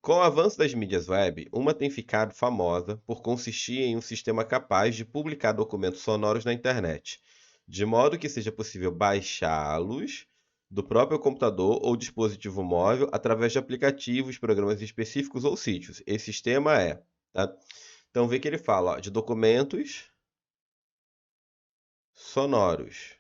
Com o avanço das mídias web, uma tem ficado famosa por consistir em um sistema capaz de publicar documentos sonoros na internet, de modo que seja possível baixá-los do próprio computador ou dispositivo móvel através de aplicativos, programas específicos ou sítios. Esse sistema é, tá? Então vê que ele fala, ó, de documentos sonoros.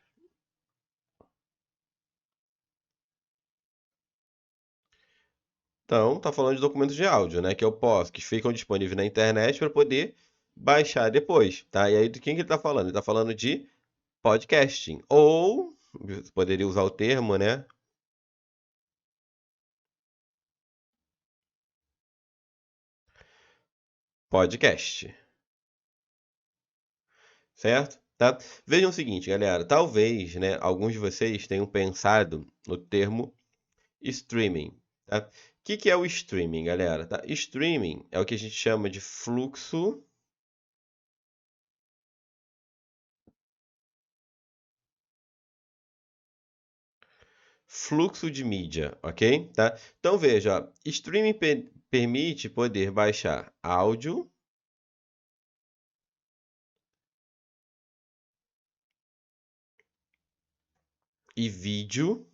Então, tá falando de documentos de áudio, né? Que eu posso, que ficam disponíveis na internet para poder baixar depois, tá? E aí, de quem que ele tá falando? Ele tá falando de podcasting. Ou, você poderia usar o termo, né? Podcast, certo? Tá? Vejam o seguinte, galera. Talvez, né, alguns de vocês tenham pensado no termo streaming, tá? O que que é o streaming, galera? Tá? Streaming é o que a gente chama de fluxo de mídia, ok? Tá? Então veja, ó, streaming permite poder baixar áudio e vídeo,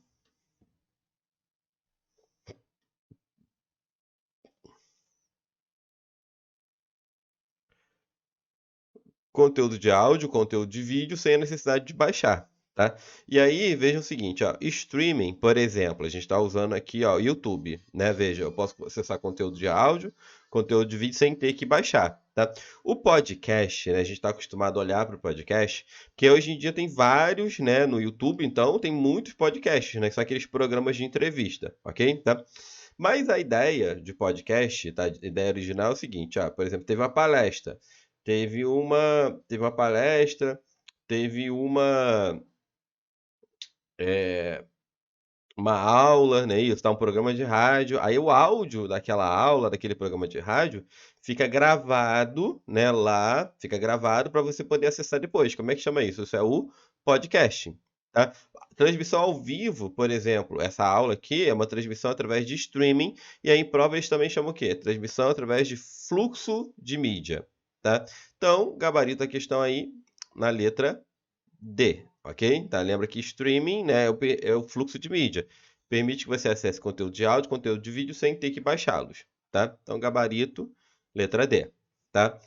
conteúdo de áudio, conteúdo de vídeo, sem a necessidade de baixar, tá? E aí, veja o seguinte, ó, streaming, por exemplo, a gente está usando aqui, ó, YouTube, né? Veja, eu posso acessar conteúdo de áudio, conteúdo de vídeo sem ter que baixar, tá? O podcast, né? A gente está acostumado a olhar para o podcast, porque hoje em dia tem vários, né? No YouTube, então, tem muitos podcasts, né? Que são aqueles programas de entrevista, ok? Tá? Mas a ideia de podcast, tá? A ideia original é o seguinte, ó, por exemplo, teve uma palestra, teve uma palestra, teve é, uma aula, né? Isso, tá um programa de rádio. Aí o áudio daquela aula, daquele programa de rádio, fica gravado, né? Lá, fica gravado para você poder acessar depois. Como é que chama isso? Isso é o podcast, tá? Transmissão ao vivo, por exemplo, essa aula aqui é uma transmissão através de streaming, e aí em prova eles também chamam o quê? Transmissão através de fluxo de mídia, tá? Então, gabarito a questão aí na letra D, ok? Tá? Lembra que streaming, né, é o fluxo de mídia. Permite que você acesse conteúdo de áudio, conteúdo de vídeo sem ter que baixá-los, tá? Então, gabarito, letra D, tá?